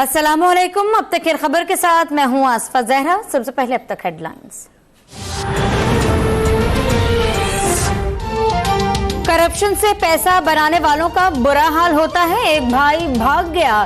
अस्सलामुअलैकुम। अब तक की खबर के साथ मैं हूं आसफा जहरा। सबसे पहले अब तक हेडलाइंस। करप्शन से पैसा बनाने वालों का बुरा हाल होता है। एक भाई भाग गया,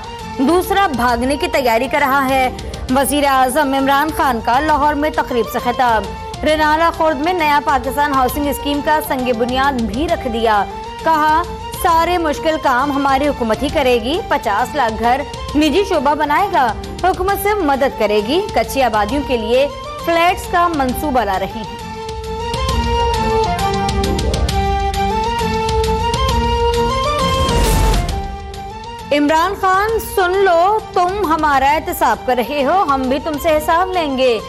दूसरा भागने की तैयारी कर रहा है। वजीर आजम इमरान खान का लाहौर में तकरीब से खिताब। रेनाला खुर्द में नया पाकिस्तान हाउसिंग स्कीम का संग बुनियाद भी रख दिया। कहा, सारे मुश्किल काम हमारी हुकूमत ही करेगी। 50 लाख घर निजी शोबा बनाएगा, हुकूमत से मदद करेगी। कच्ची आबादियों के लिए फ्लैट्स का मंसूबा ला रही है। इमरान खान, सुन लो, तुम हमारा एहतसाब कर रहे हो, हम भी तुमसे हिसाब लेंगे।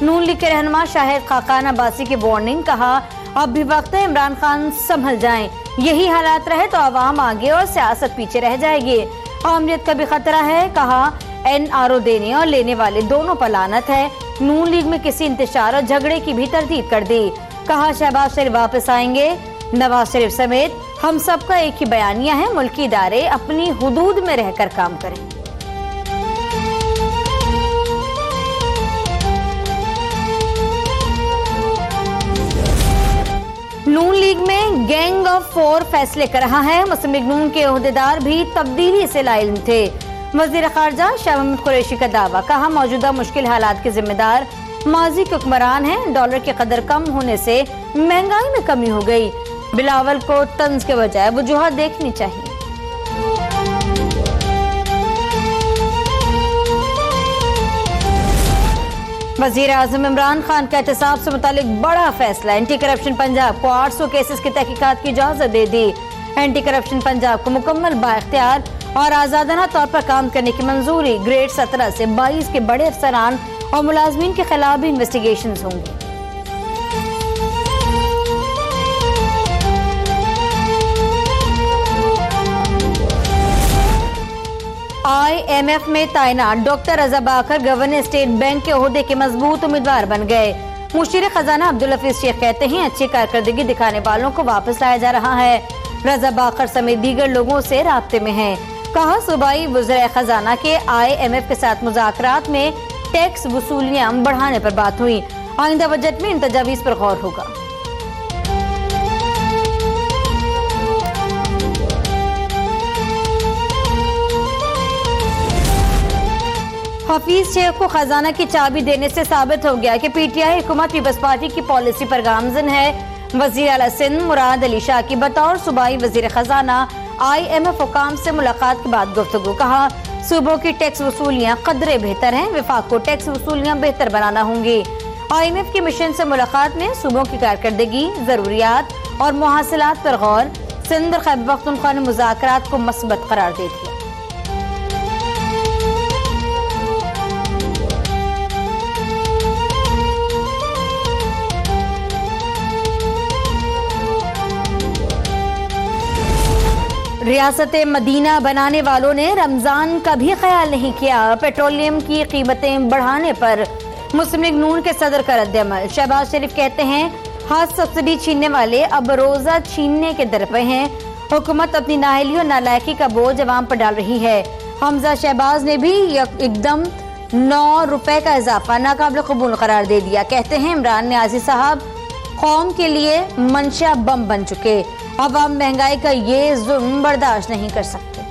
नून लीग के रहनुमा शाहिद खाकान अब्बासी की वार्निंग। कहा, अब भी वक्त है, इमरान खान संभल जाएं। यही हालात रहे तो आवाम आगे और सियासत पीछे रह जाएगी। अहमियत का भी खतरा है। कहा, NRO देने और लेने वाले दोनों पर लानत है। नून लीग में किसी इंतशार और झगड़े की भी तरदीद कर दी। कहा, शहबाज शरीफ वापस आएंगे। नवाज शरीफ समेत हम सबका एक ही बयानिया है, मुल्की इदारे अपनी हुदूद में रहकर काम करें। नून लीग में गैंग ऑफ 4 फैसले कर रहा है। मुस्लिम लीग नून के ओहदेदार भी तब्दीली से लाइल्म थे। वजीर खारजा शाह महमूद कुरैशी का दावा। कहा, मौजूदा मुश्किल हालात के जिम्मेदार माजी के हुक्मरान हैं। डॉलर की कदर कम होने से महंगाई में कमी हो गई। बिलावल को तंज के बजाय वजूहत देखनी चाहिए। वजीर आजम इमरान खान का एहतसाब से मुतालिक बड़ा फैसला। एंटी करप्शन पंजाब को 800 केसेस की तहकीकात की इजाजत दे दी। एंटी करप्शन पंजाब को मुकम्मल बाइख्तियार और आजादाना तौर पर काम करने की मंजूरी। ग्रेड 17 से 22 के बड़े अफसरान और मुलाजमीन के खिलाफ भी इन्वेस्टिगेशन होंगी। IMF में तैनात डॉक्टर रजा बाकर गवर्नर स्टेट बैंक के ओहदे के मजबूत उम्मीदवार बन गए। मुशीर खजाना अब्दुल हफीज शेख कहते हैं, अच्छी कारकर्दगी दिखाने वालों को वापस लाया जा रहा है। रजा बाकर समेत दीगर लोगों से राब्ते में हैं। कहा, सूबाई वज़ीर खजाना के IMF के साथ मुज़ाकरात में टैक्स वसूलियां बढ़ाने पर बात हुई। आइंदा बजट में इन तजावीज़ पर गौर होगा। हफीज शेख को खजाना की चाबी देने से साबित हो गया कि PTI हुकूमत पीपल्स पार्टी की पॉलिसी पर गामजन है। वजीर आला सिंध मुराद अली शाह की बतौर सूबाई वजीर खजाना IMF हुकाम से मुलाकात के बाद गुफ्तगू। कहा, सूबों की टैक्स वसूलियां कदरे बेहतर हैं, विफाक को टैक्स वसूलियां बेहतर बनाना होंगी। IMF के मिशन से मुलाकात में सूबों की कारकर्दगी, जरूरियात और मुहासिलात पर गौर। सिंध और खैबर पख्तूनख्वा ने मुज़ाकरात को मस्बत करार दे दिया। रियासत मदीना बनाने वालों ने रमजान का भी ख्याल नहीं किया। पेट्रोलियम की कीमतें बढ़ाने पर मुस्लिम लीग नून के सदर का रद्द-ए-अमल। शहबाज शरीफ कहते हैं, हाथ सब्सिडी छीनने वाले अब रोजा छीनने के दर पे हैं। हुकूमत अपनी नाअहली और नालायकी का बोझ अवाम पर डाल रही है। हमजा शहबाज ने भी एकदम 9 रुपए का इजाफा नाकाबिल कबूल करार दे दिया। कहते हैं, इमरान न्याजी साहब कौम के लिए मंशा बम बन चुके। अब हम महंगाई का ये जुल्म बर्दाश्त नहीं कर सकते।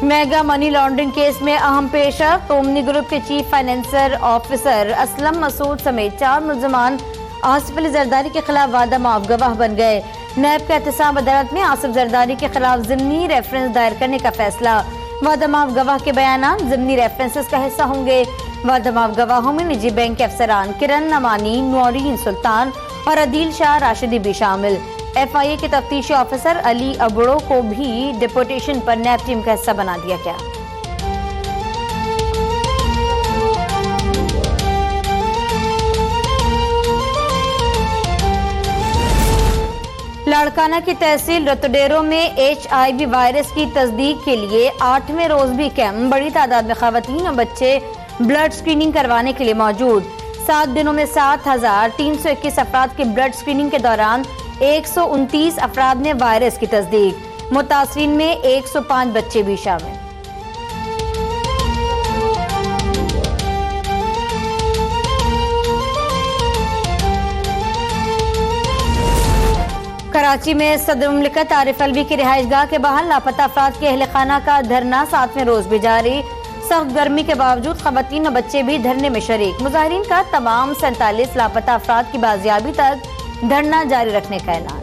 मेगा मनी लॉन्ड्रिंग केस में अहम पेशरफ्त। ओमनी ग्रुप के chief financer officer Aslam Masood समेत 4 मुल्जमान आसिफ अली जरदारी के खिलाफ वादा माफ गवाह बन गए। नैब का एहतसाब अदालत में आसिफ जरदारी के खिलाफ ज़िम्नी रेफरेंस दायर करने का फैसला। वादा माफ गवाह के बयान ज़िम्नी रेफरेंसेस का हिस्सा होंगे। वादा माफ गवाहों में निजी बैंक के अफसरान किरण नमानी, नौरीन सुल्तान और अदील शाह राशिदी भी शामिल। FIA के तफ्तीशी ऑफिसर अली अबड़ो को भी डिपोटेशन पर नैब टीम का हिस्सा बना दिया गया। लाड़काना की तहसील रतुडेरो में HIV वायरस की तस्दीक के लिए 8वें रोज भी कैंप। बड़ी तादाद में खवातीन और बच्चे ब्लड स्क्रीनिंग करवाने के लिए मौजूद। 7 दिनों में 7,321 अफराद की ब्लड स्क्रीनिंग के दौरान 129 अफराद ने वायरस की तस्दीक। मुतासरीन में 105 बच्चे भी शामिल। कराची में सदर मुमलिकत आरिफ अलवी की रिहाइशगाह के बाहर लापता अफराद के अहल खाना का धरना 7वें रोज भी जारी। सख्त गर्मी के बावजूद खवातीन और बच्चे भी धरने में शरीक। मुजाहिरीन का तमाम 47 लापता अफराद की बाजियाबी तक धरना जारी रखने का ऐलान।